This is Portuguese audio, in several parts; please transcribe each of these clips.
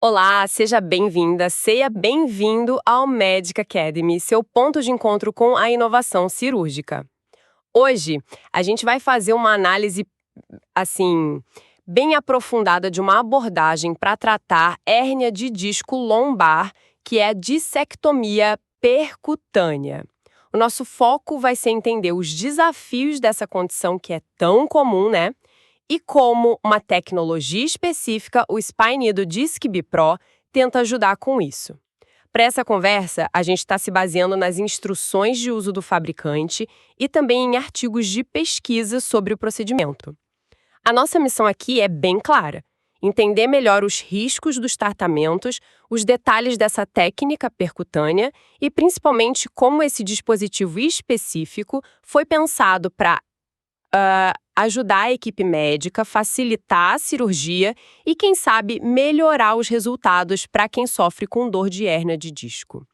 Olá, seja bem-vinda, seja bem-vindo ao Medic Academy, seu ponto de encontro com a inovação cirúrgica. Hoje, a gente vai fazer uma análise, assim, bem aprofundada de uma abordagem para tratar hérnia de disco lombar, que é a dissectomia percutânea. O nosso foco vai ser entender os desafios dessa condição que é tão comum, né? E como uma tecnologia específica, o Spine Needle Disc Bipro, tenta ajudar com isso. Para essa conversa, a gente está se baseando nas instruções de uso do fabricante e também em artigos de pesquisa sobre o procedimento. A nossa missão aqui é bem clara: entender melhor os riscos dos tratamentos, os detalhes dessa técnica percutânea e, principalmente, como esse dispositivo específico foi pensado para ajudar a equipe médica, facilitar a cirurgia e, quem sabe, melhorar os resultados para quem sofre com dor de hérnia de disco.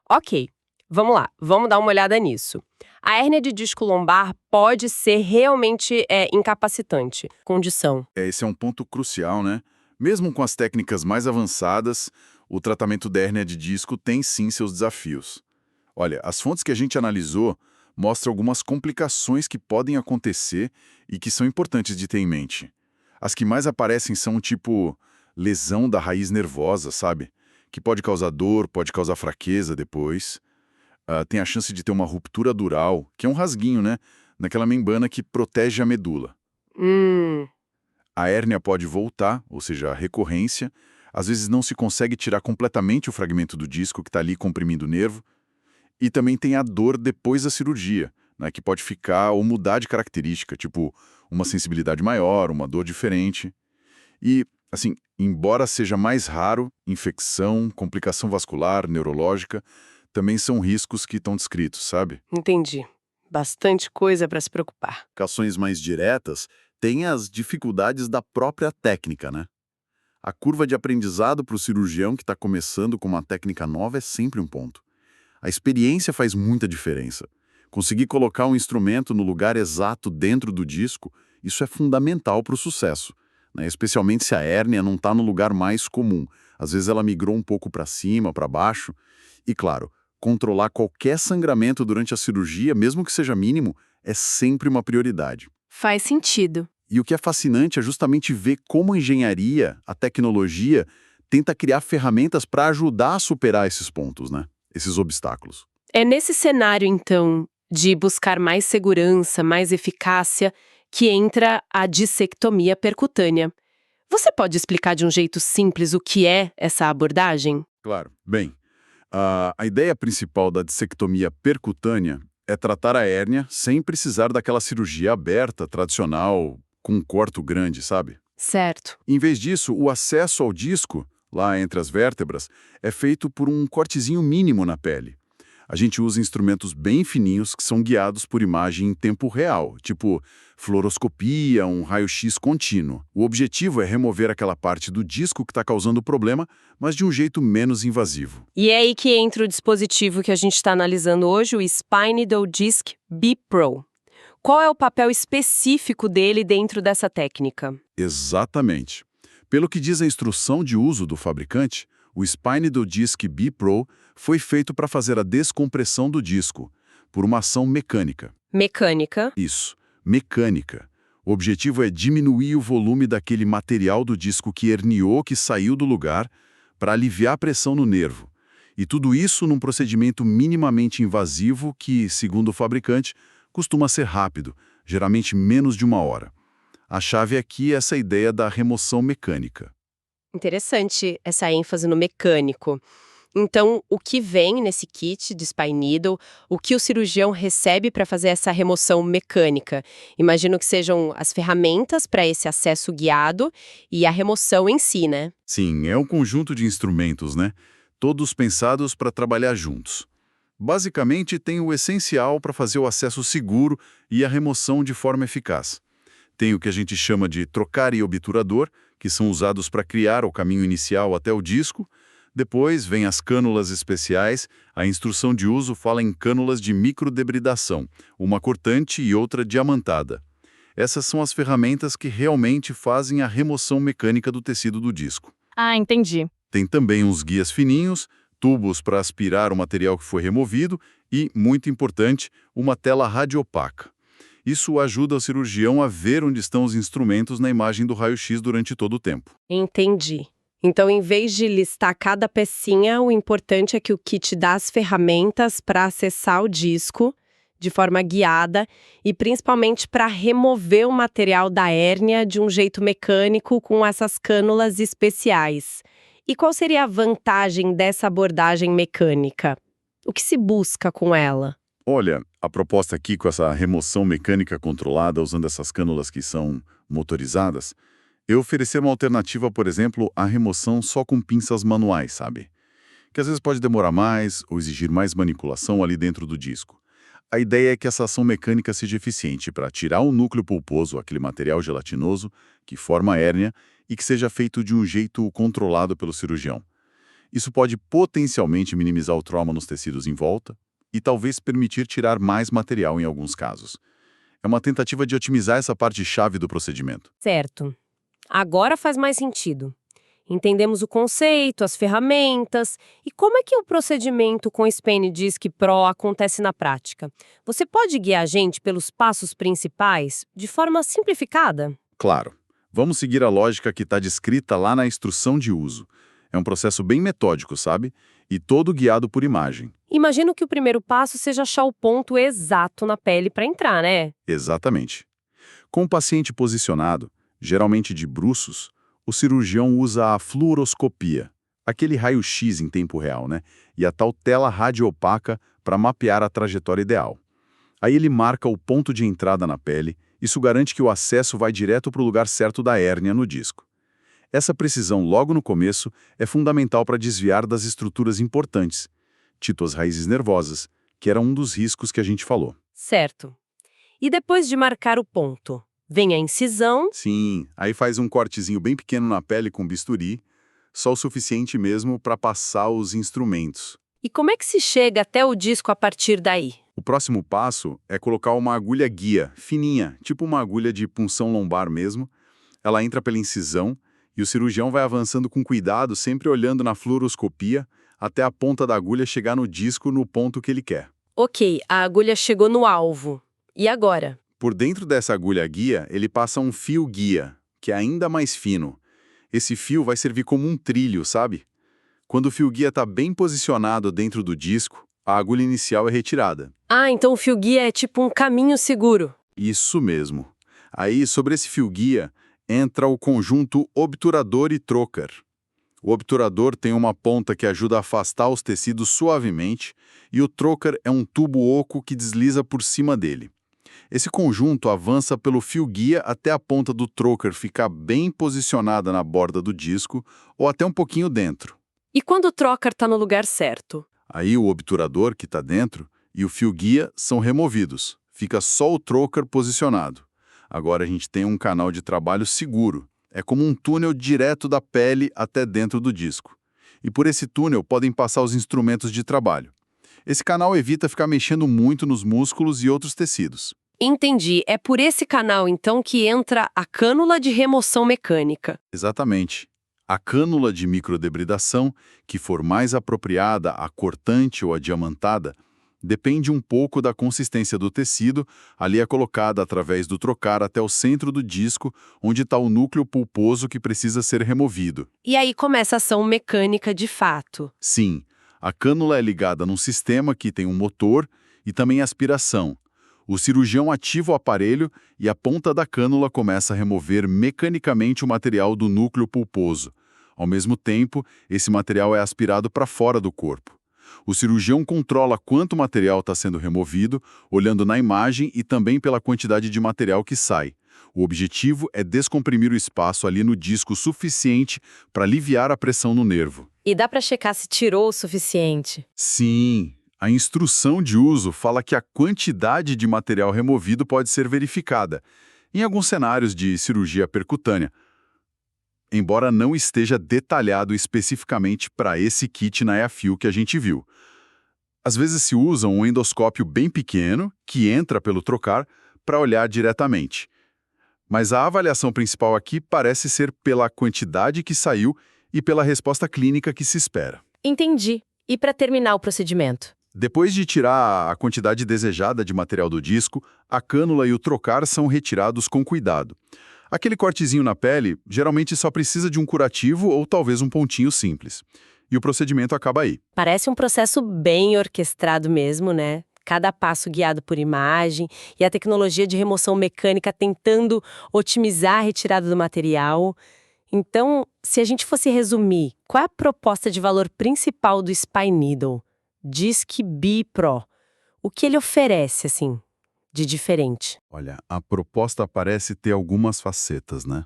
Ok, vamos lá, vamos dar uma olhada nisso. A hérnia de disco lombar pode ser realmente incapacitante. Condição. Esse é um ponto crucial, né? Mesmo com as técnicas mais avançadas, o tratamento da hérnia de disco tem sim seus desafios. Olha, as fontes que a gente analisou mostram algumas complicações que podem acontecer e que são importantes de ter em mente. As que mais aparecem são tipo lesão da raiz nervosa, sabe? Que pode causar dor, pode causar fraqueza depois. Tem a chance de ter uma ruptura dural, que é um rasguinho, né? Naquela membrana que protege a medula. A hérnia pode voltar, ou seja, a recorrência. Às vezes não se consegue tirar completamente o fragmento do disco que está ali comprimindo o nervo. E também tem a dor depois da cirurgia, né, que pode ficar ou mudar de característica, tipo uma sensibilidade maior, uma dor diferente. E, assim, embora seja mais raro, infecção, complicação vascular, neurológica, também são riscos que estão descritos, sabe? Entendi. Bastante coisa para se preocupar. Aplicações mais diretas têm as dificuldades da própria técnica, né? A curva de aprendizado para o cirurgião que está começando com uma técnica nova é sempre um ponto. A experiência faz muita diferença. Conseguir colocar um instrumento no lugar exato dentro do disco, isso é fundamental para o sucesso, né? Especialmente se a hérnia não está no lugar mais comum. Às vezes ela migrou um pouco para cima, para baixo. E, claro, controlar qualquer sangramento durante a cirurgia, mesmo que seja mínimo, é sempre uma prioridade. Faz sentido. E o que é fascinante é justamente ver como a engenharia, a tecnologia, tenta criar ferramentas para ajudar a superar esses pontos, né? Esses obstáculos. É nesse cenário, então, de buscar mais segurança, mais eficácia, que entra a dissectomia percutânea. Você pode explicar de um jeito simples o que é essa abordagem? Claro. Bem, a ideia principal da dissectomia percutânea é tratar a hérnia sem precisar daquela cirurgia aberta, tradicional, com um corte grande, sabe? Certo. Em vez disso, o acesso ao disco, lá entre as vértebras, é feito por um cortezinho mínimo na pele. A gente usa instrumentos bem fininhos que são guiados por imagem em tempo real, tipo fluoroscopia, um raio-x contínuo. O objetivo é remover aquela parte do disco que está causando o problema, mas de um jeito menos invasivo. E é aí que entra o dispositivo que a gente está analisando hoje, o Spine Needle Disc Bipro. Qual é o papel específico dele dentro dessa técnica? Exatamente. Pelo que diz a instrução de uso do fabricante, o Spine Needle Disc Bipro foi feito para fazer a descompressão do disco, por uma ação mecânica. Mecânica. Isso, mecânica. O objetivo é diminuir o volume daquele material do disco que herniou, que saiu do lugar, para aliviar a pressão no nervo. E tudo isso num procedimento minimamente invasivo que, segundo o fabricante, costuma ser rápido, geralmente menos de 1 hora. A chave aqui é essa ideia da remoção mecânica. Interessante essa ênfase no mecânico. Então, o que vem nesse kit de Spine Needle, o que o cirurgião recebe para fazer essa remoção mecânica? Imagino que sejam as ferramentas para esse acesso guiado e a remoção em si, né? Sim, é um conjunto de instrumentos, né? Todos pensados para trabalhar juntos. Basicamente, tem o essencial para fazer o acesso seguro e a remoção de forma eficaz. Tem o que a gente chama de trocar e obturador, que são usados para criar o caminho inicial até o disco. Depois vem as cânulas especiais. A instrução de uso fala em cânulas de microdebridação, uma cortante e outra diamantada. Essas são as ferramentas que realmente fazem a remoção mecânica do tecido do disco. Ah, entendi. Tem também uns guias fininhos, tubos para aspirar o material que foi removido e, muito importante, uma tela radiopaca. Isso ajuda o cirurgião a ver onde estão os instrumentos na imagem do raio-x durante todo o tempo. Entendi. Então, em vez de listar cada pecinha, o importante é que o kit dá as ferramentas para acessar o disco de forma guiada e principalmente para remover o material da hérnia de um jeito mecânico com essas cânulas especiais. E qual seria a vantagem dessa abordagem mecânica? O que se busca com ela? Olha, a proposta aqui com essa remoção mecânica controlada, usando essas cânulas que são motorizadas, é oferecer uma alternativa, por exemplo, à remoção só com pinças manuais, sabe? Que às vezes pode demorar mais ou exigir mais manipulação ali dentro do disco. A ideia é que essa ação mecânica seja eficiente para tirar o núcleo pulposo, aquele material gelatinoso que forma a hérnia, e que seja feito de um jeito controlado pelo cirurgião. Isso pode potencialmente minimizar o trauma nos tecidos em volta e talvez permitir tirar mais material em alguns casos. É uma tentativa de otimizar essa parte-chave do procedimento. Certo. Agora faz mais sentido. Entendemos o conceito, as ferramentas e como é que o procedimento com Spine Disc Pro acontece na prática. Você pode guiar a gente pelos passos principais de forma simplificada? Claro, vamos seguir a lógica que está descrita lá na instrução de uso. É um processo bem metódico, sabe? E todo guiado por imagem. Imagino que o primeiro passo seja achar o ponto exato na pele para entrar, né? Exatamente. Com o paciente posicionado, geralmente de bruços, o cirurgião usa a fluoroscopia, aquele raio-x em tempo real, né? E a tal tela radiopaca para mapear a trajetória ideal. Aí ele marca o ponto de entrada na pele, isso garante que o acesso vai direto para o lugar certo da hérnia no disco. Essa precisão logo no começo é fundamental para desviar das estruturas importantes, tipo as raízes nervosas, que era um dos riscos que a gente falou. Certo. E depois de marcar o ponto, vem a incisão. Sim, aí faz um cortezinho bem pequeno na pele com bisturi, só o suficiente mesmo para passar os instrumentos. E como é que se chega até o disco a partir daí? O próximo passo é colocar uma agulha guia, fininha, tipo uma agulha de punção lombar mesmo. Ela entra pela incisão e o cirurgião vai avançando com cuidado, sempre olhando na fluoroscopia, até a ponta da agulha chegar no disco no ponto que ele quer. Ok, a agulha chegou no alvo. E agora? Por dentro dessa agulha guia, ele passa um fio guia, que é ainda mais fino. Esse fio vai servir como um trilho, sabe? Quando o fio guia está bem posicionado dentro do disco, a agulha inicial é retirada. Ah, então o fio guia é tipo um caminho seguro. Isso mesmo. Aí, sobre esse fio guia, entra o conjunto obturador e trocar. O obturador tem uma ponta que ajuda a afastar os tecidos suavemente e o trocar é um tubo oco que desliza por cima dele. Esse conjunto avança pelo fio guia até a ponta do trocar ficar bem posicionada na borda do disco ou até um pouquinho dentro. E quando o trocar está no lugar certo? Aí o obturador, que está dentro, e o fio guia são removidos. Fica só o trocar posicionado. Agora a gente tem um canal de trabalho seguro. É como um túnel direto da pele até dentro do disco. E por esse túnel podem passar os instrumentos de trabalho. Esse canal evita ficar mexendo muito nos músculos e outros tecidos. Entendi. É por esse canal, então, que entra a cânula de remoção mecânica. Exatamente. A cânula de microdebridação, que for mais apropriada, a cortante ou a diamantada, depende um pouco da consistência do tecido, ali é colocada através do trocar até o centro do disco, onde está o núcleo pulposo que precisa ser removido. E aí começa a ação mecânica de fato. Sim, a cânula é ligada num sistema que tem um motor e também aspiração. O cirurgião ativa o aparelho e a ponta da cânula começa a remover mecanicamente o material do núcleo pulposo. Ao mesmo tempo, esse material é aspirado para fora do corpo. O cirurgião controla quanto material está sendo removido, olhando na imagem e também pela quantidade de material que sai. O objetivo é descomprimir o espaço ali no disco suficiente para aliviar a pressão no nervo. E dá para checar se tirou o suficiente? Sim, a instrução de uso fala que a quantidade de material removido pode ser verificada, em alguns cenários de cirurgia percutânea, embora não esteja detalhado especificamente para esse kit na EAFIO que a gente viu. Às vezes se usa um endoscópio bem pequeno, que entra pelo trocar, para olhar diretamente. Mas a avaliação principal aqui parece ser pela quantidade que saiu e pela resposta clínica que se espera. Entendi. E para terminar o procedimento? Depois de tirar a quantidade desejada de material do disco, a cânula e o trocar são retirados com cuidado. Aquele cortezinho na pele geralmente só precisa de um curativo ou talvez um pontinho simples. E o procedimento acaba aí. Parece um processo bem orquestrado mesmo, né? Cada passo guiado por imagem e a tecnologia de remoção mecânica tentando otimizar a retirada do material. Então, se a gente fosse resumir, qual é a proposta de valor principal do Spy Needle? Disc B Pro. O que ele oferece, assim, de diferente? Olha, a proposta parece ter algumas facetas, né?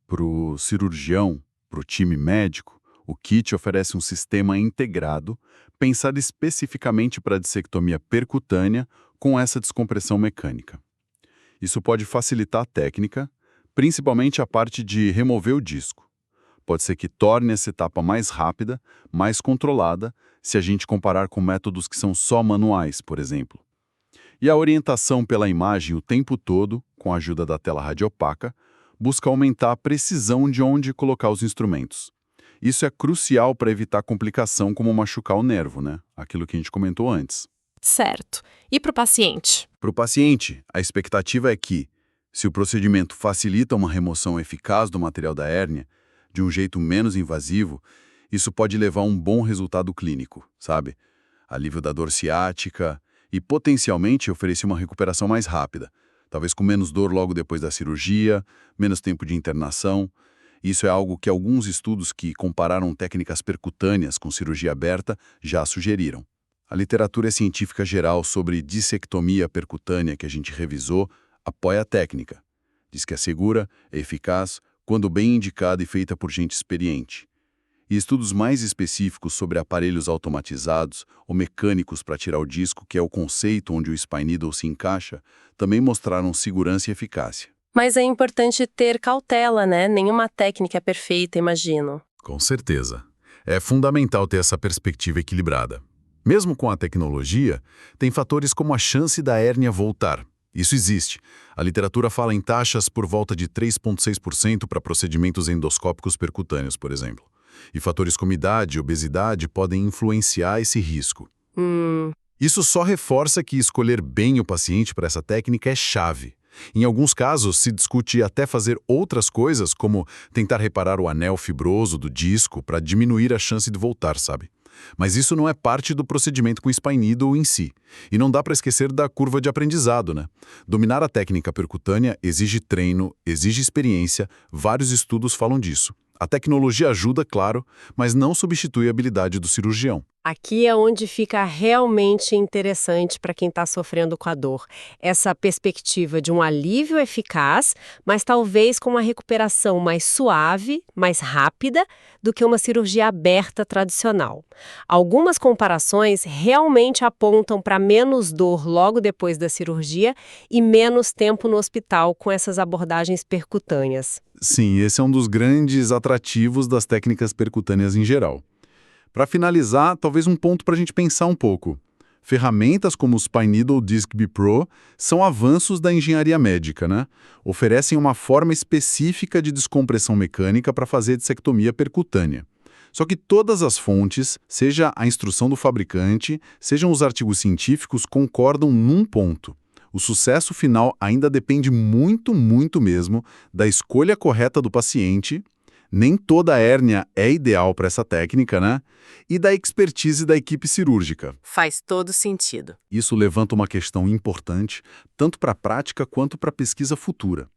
Para o cirurgião, para o time médico, o kit oferece um sistema integrado, pensado especificamente para a dissectomia percutânea com essa descompressão mecânica. Isso pode facilitar a técnica, principalmente a parte de remover o disco. Pode ser que torne essa etapa mais rápida, mais controlada, se a gente comparar com métodos que são só manuais, por exemplo. E a orientação pela imagem o tempo todo, com a ajuda da tela radiopaca, busca aumentar a precisão de onde colocar os instrumentos. Isso é crucial para evitar complicação como machucar o nervo, né? Aquilo que a gente comentou antes. Certo. E para o paciente? Para o paciente, a expectativa é que, se o procedimento facilita uma remoção eficaz do material da hérnia, de um jeito menos invasivo, isso pode levar a um bom resultado clínico, sabe? Alívio da dor ciática e, potencialmente, oferecer uma recuperação mais rápida, talvez com menos dor logo depois da cirurgia, menos tempo de internação. Isso é algo que alguns estudos que compararam técnicas percutâneas com cirurgia aberta já sugeriram. A literatura científica geral sobre dissectomia percutânea que a gente revisou apoia a técnica. Diz que é segura, é eficaz, quando bem indicada e feita por gente experiente. E estudos mais específicos sobre aparelhos automatizados ou mecânicos para tirar o disco, que é o conceito onde o Spy Needle se encaixa, também mostraram segurança e eficácia. Mas é importante ter cautela, né? Nenhuma técnica é perfeita, imagino. Com certeza. É fundamental ter essa perspectiva equilibrada. Mesmo com a tecnologia, tem fatores como a chance da hérnia voltar. Isso existe. A literatura fala em taxas por volta de 3,6% para procedimentos endoscópicos percutâneos, por exemplo. E fatores como idade e obesidade podem influenciar esse risco. Isso só reforça que escolher bem o paciente para essa técnica é chave. Em alguns casos, se discute até fazer outras coisas, como tentar reparar o anel fibroso do disco para diminuir a chance de voltar, sabe? Mas isso não é parte do procedimento com Spy Needle em si. E não dá para esquecer da curva de aprendizado, né? Dominar a técnica percutânea exige treino, exige experiência, vários estudos falam disso. A tecnologia ajuda, claro, mas não substitui a habilidade do cirurgião. Aqui é onde fica realmente interessante para quem está sofrendo com a dor. Essa perspectiva de um alívio eficaz, mas talvez com uma recuperação mais suave, mais rápida, do que uma cirurgia aberta tradicional. Algumas comparações realmente apontam para menos dor logo depois da cirurgia e menos tempo no hospital com essas abordagens percutâneas. Sim, esse é um dos grandes atrativos das técnicas percutâneas em geral. Para finalizar, talvez um ponto para a gente pensar um pouco. Ferramentas como o Spy Needle Disc B Pro são avanços da engenharia médica, né? Oferecem uma forma específica de descompressão mecânica para fazer dissectomia percutânea. Só que todas as fontes, seja a instrução do fabricante, sejam os artigos científicos, concordam num ponto. O sucesso final ainda depende muito, muito mesmo da escolha correta do paciente. Nem toda hérnia é ideal para essa técnica, né? E da expertise da equipe cirúrgica. Faz todo sentido. Isso levanta uma questão importante, tanto para a prática quanto para a pesquisa futura.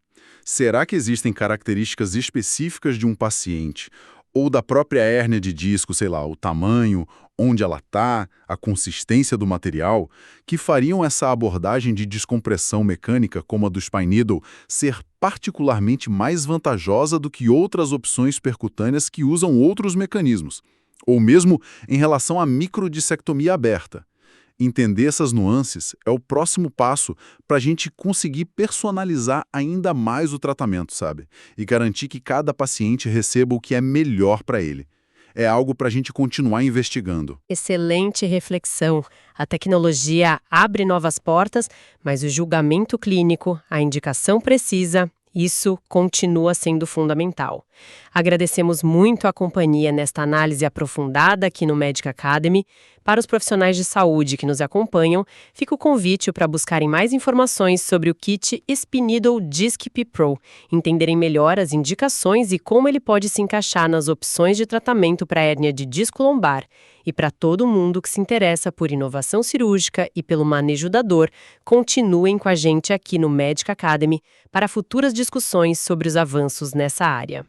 Será que existem características específicas de um paciente ou da própria hérnia de disco, sei lá, o tamanho, onde ela está, a consistência do material, que fariam essa abordagem de descompressão mecânica, como a do Spy Needle, ser particularmente mais vantajosa do que outras opções percutâneas que usam outros mecanismos, ou mesmo em relação à microdissectomia aberta. Entender essas nuances é o próximo passo para a gente conseguir personalizar ainda mais o tratamento, sabe? E garantir que cada paciente receba o que é melhor para ele. É algo para a gente continuar investigando. Excelente reflexão. A tecnologia abre novas portas, mas o julgamento clínico, a indicação precisa, isso continua sendo fundamental. Agradecemos muito a companhia nesta análise aprofundada aqui no Medic Academy. Para os profissionais de saúde que nos acompanham, fica o convite para buscarem mais informações sobre o kit Spinidol Disc P Pro, entenderem melhor as indicações e como ele pode se encaixar nas opções de tratamento para hérnia de disco lombar. E para todo mundo que se interessa por inovação cirúrgica e pelo manejo da dor, continuem com a gente aqui no Medic Academy para futuras discussões sobre os avanços nessa área.